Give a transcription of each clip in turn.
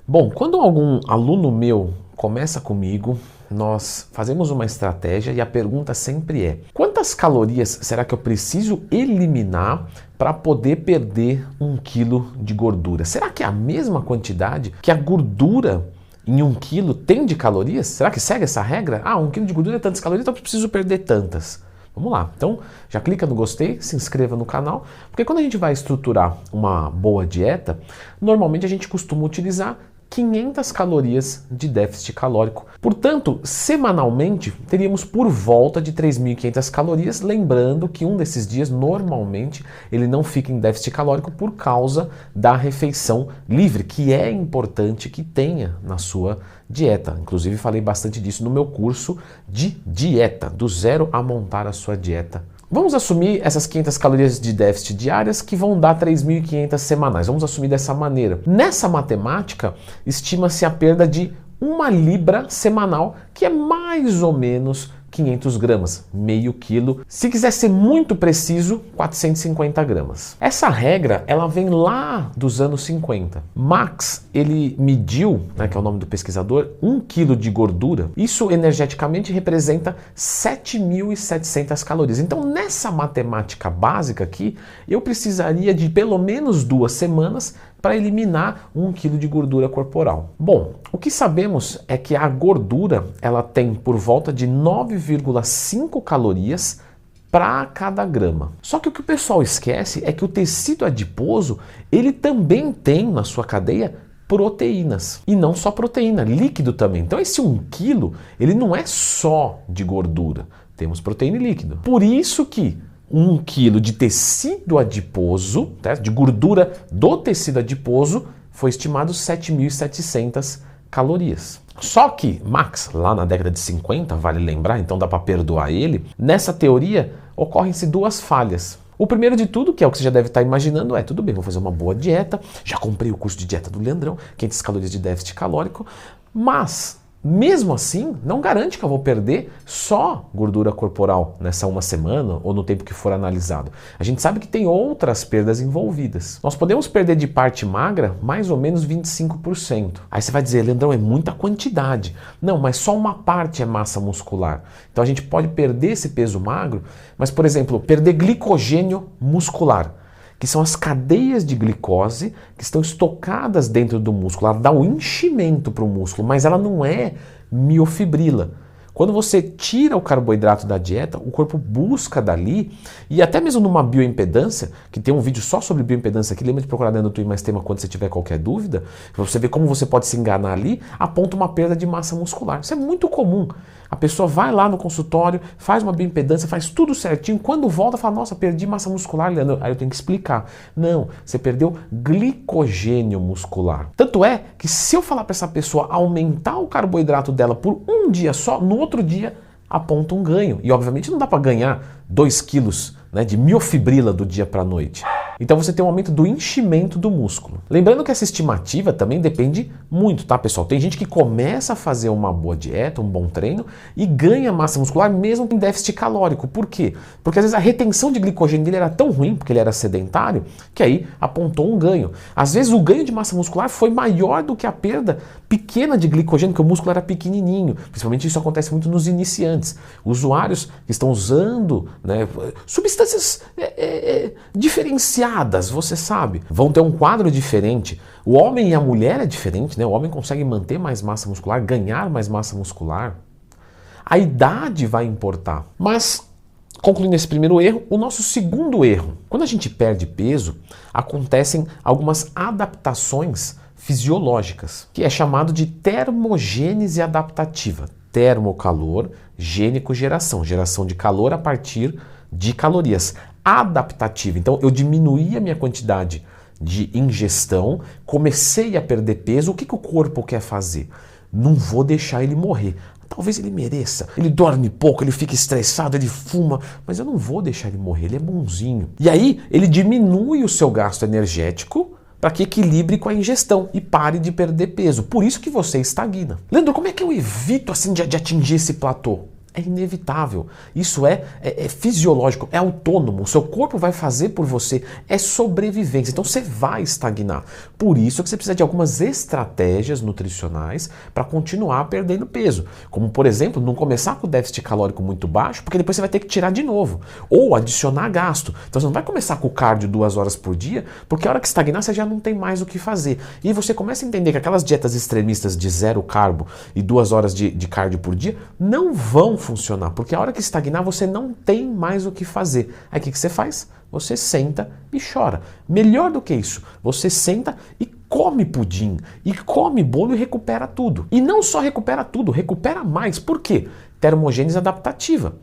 Bom, quando algum aluno meu começa comigo, nós fazemos uma estratégia e a pergunta sempre é: quantas calorias será que eu preciso eliminar para poder perder 1 quilo de gordura? Será que é a mesma quantidade que a gordura em 1 quilo tem de calorias? Será que segue essa regra? 1 quilo de gordura é tantas calorias, então eu preciso perder tantas. Vamos lá, então já clica no gostei, se inscreva no canal, porque quando a gente vai estruturar uma boa dieta, normalmente a gente costuma utilizar 500 calorias de déficit calórico. Portanto, semanalmente teríamos por volta de 3.500 calorias, lembrando que um desses dias normalmente ele não fica em déficit calórico por causa da refeição livre, que é importante que tenha na sua dieta. Inclusive falei bastante disso no meu curso de dieta, do zero a montar a sua dieta. Vamos assumir essas 500 calorias de déficit diárias que vão dar 3.500 semanais. Vamos assumir dessa maneira. Nessa matemática, estima-se a perda de 1 libra semanal, que é mais ou menos 500 gramas, meio quilo. Se quiser ser muito preciso, 450 gramas. Essa regra, ela vem lá dos anos 50. Max, ele mediu, que é o nome do pesquisador, 1 quilo de gordura. Isso energeticamente representa 7.700 calorias. Então, nessa matemática básica aqui, eu precisaria de pelo menos 2 semanas para eliminar 1 quilo de gordura corporal. Bom, o que sabemos é que a gordura ela tem por volta de 9,5 calorias para cada grama. Só que o que o pessoal esquece é que o tecido adiposo ele também tem na sua cadeia proteínas. E não só proteína, líquido também. Então esse 1 quilo ele não é só de gordura. Temos proteína e líquido. Por isso que 1 quilo de tecido adiposo, de gordura do tecido adiposo, foi estimado 7.700 calorias. Só que Max, lá na década de 50, vale lembrar, então dá para perdoar ele, nessa teoria ocorrem-se 2 falhas. O primeiro de tudo, que é o que você já deve estar imaginando, tudo bem, vou fazer uma boa dieta, já comprei o curso de dieta do Leandrão, 500 calorias de déficit calórico, mas mesmo assim, não garante que eu vou perder só gordura corporal nessa 1 semana ou no tempo que for analisado. A gente sabe que tem outras perdas envolvidas. Nós podemos perder de parte magra mais ou menos 25%. Aí você vai dizer, Leandrão, é muita quantidade. Não, mas só uma parte é massa muscular. Então a gente pode perder esse peso magro, mas, por exemplo, perder glicogênio muscular, que são as cadeias de glicose que estão estocadas dentro do músculo. Ela dá um enchimento para o músculo, mas ela não é miofibrila. Quando você tira o carboidrato da dieta, o corpo busca dali, e até mesmo numa bioimpedância, que tem um vídeo só sobre bioimpedância aqui, lembra de procurar dentro do Twin Mais Tema quando você tiver qualquer dúvida, para você ver como você pode se enganar ali, aponta uma perda de massa muscular. Isso é muito comum. A pessoa vai lá no consultório, faz uma bioimpedância, faz tudo certinho, quando volta fala, nossa, perdi massa muscular, Leandro. Aí eu tenho que explicar. Não, você perdeu glicogênio muscular. Tanto é que se eu falar para essa pessoa aumentar o carboidrato dela por um dia só, no outro dia aponta um ganho. E obviamente não dá para ganhar 2 quilos de miofibrila do dia para a noite. Então você tem um aumento do enchimento do músculo. Lembrando que essa estimativa também depende muito, tá, pessoal? Tem gente que começa a fazer uma boa dieta, um bom treino e ganha massa muscular mesmo com déficit calórico. Por quê? Porque às vezes a retenção de glicogênio dele era tão ruim, porque ele era sedentário, que aí apontou um ganho. Às vezes o ganho de massa muscular foi maior do que a perda pequena de glicogênio, que o músculo era pequenininho. Principalmente isso acontece muito nos iniciantes. Usuários que estão usando substâncias diferenciadas, você sabe, vão ter um quadro diferente. O homem e a mulher é diferente, O homem consegue manter mais massa muscular, ganhar mais massa muscular. A idade vai importar. Mas, concluindo esse primeiro erro, o nosso segundo erro. Quando a gente perde peso, acontecem algumas adaptações fisiológicas, que é chamado de termogênese adaptativa. Termocalor, gênico geração. Geração de calor a partir de calorias. Adaptativa. Então eu diminuí a minha quantidade de ingestão, comecei a perder peso. O que o corpo quer fazer? Não vou deixar ele morrer. Talvez ele mereça. Ele dorme pouco, ele fica estressado, ele fuma, mas eu não vou deixar ele morrer, ele é bonzinho. E aí ele diminui o seu gasto energético para que equilibre com a ingestão e pare de perder peso. Por isso que você estagna. Leandro, como é que eu evito assim de atingir esse platô? é inevitável. Isso é fisiológico, é autônomo. O seu corpo vai fazer por você. É sobrevivência. Então você vai estagnar. Por isso que você precisa de algumas estratégias nutricionais para continuar perdendo peso. Como, por exemplo, não começar com o déficit calórico muito baixo, porque depois você vai ter que tirar de novo. Ou adicionar gasto. Então você não vai começar com o cardio 2 horas por dia, porque a hora que estagnar você já não tem mais o que fazer. E você começa a entender que aquelas dietas extremistas de 0 carbo e 2 horas de cardio por dia não vão funcionar, porque a hora que estagnar você não tem mais o que fazer. Aí o que você faz? Você senta e chora. Melhor do que isso, você senta e come pudim, e come bolo e recupera tudo. E não só recupera tudo, recupera mais. Por quê? Termogênese adaptativa.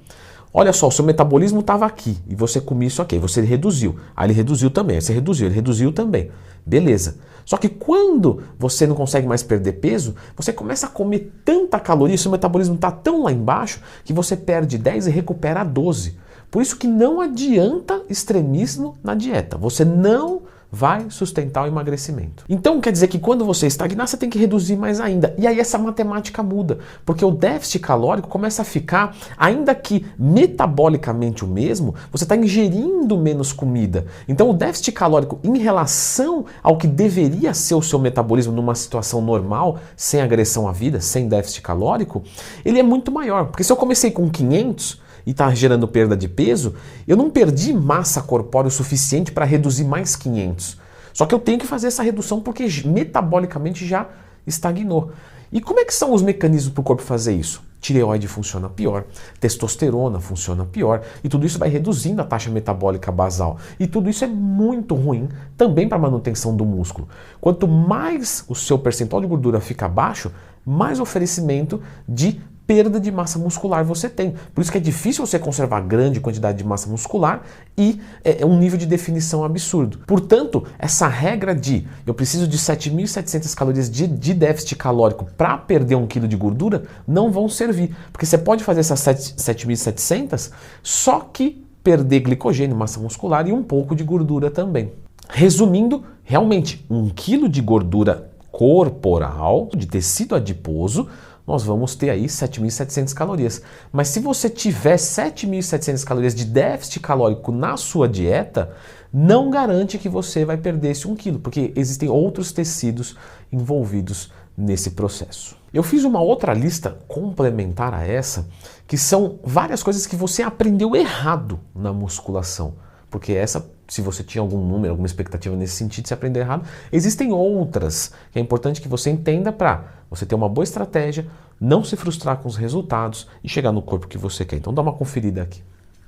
Olha só, o seu metabolismo estava aqui e você comia isso aqui, você reduziu. Aí ele reduziu também, aí você reduziu, ele reduziu também. Beleza. Só que quando você não consegue mais perder peso, você começa a comer tanta caloria, seu metabolismo está tão lá embaixo que você perde 10 e recupera 12. Por isso que não adianta extremismo na dieta. Você não vai sustentar o emagrecimento. Então quer dizer que quando você estagnar, você tem que reduzir mais ainda. E aí essa matemática muda, porque o déficit calórico começa a ficar, ainda que metabolicamente o mesmo, você está ingerindo menos comida. Então o déficit calórico em relação ao que deveria ser o seu metabolismo numa situação normal, sem agressão à vida, sem déficit calórico, ele é muito maior. Porque se eu comecei com 500 e está gerando perda de peso, eu não perdi massa corpórea o suficiente para reduzir mais 500. Só que eu tenho que fazer essa redução porque metabolicamente já estagnou. E como é que são os mecanismos para o corpo fazer isso? Tireoide funciona pior, testosterona funciona pior, e tudo isso vai reduzindo a taxa metabólica basal. E tudo isso é muito ruim também para a manutenção do músculo. Quanto mais o seu percentual de gordura fica baixo, mais oferecimento de perda de massa muscular você tem. Por isso que é difícil você conservar grande quantidade de massa muscular e um nível de definição absurdo. Portanto, essa regra de eu preciso de 7.700 calorias de déficit calórico para perder 1 kg de gordura não vão servir. Porque você pode fazer essas 7.700, só que perder glicogênio, massa muscular e um pouco de gordura também. Resumindo, realmente 1 kg de gordura corporal, de tecido adiposo, nós vamos ter aí 7.700 calorias. Mas se você tiver 7.700 calorias de déficit calórico na sua dieta, não garante que você vai perder esse 1 kg, porque existem outros tecidos envolvidos nesse processo. Eu fiz uma outra lista complementar a essa, que são várias coisas que você aprendeu errado na musculação. Porque essa, se você tinha algum número, alguma expectativa nesse sentido, se aprender errado, existem outras que é importante que você entenda para você ter uma boa estratégia, não se frustrar com os resultados e chegar no corpo que você quer. Então dá uma conferida aqui.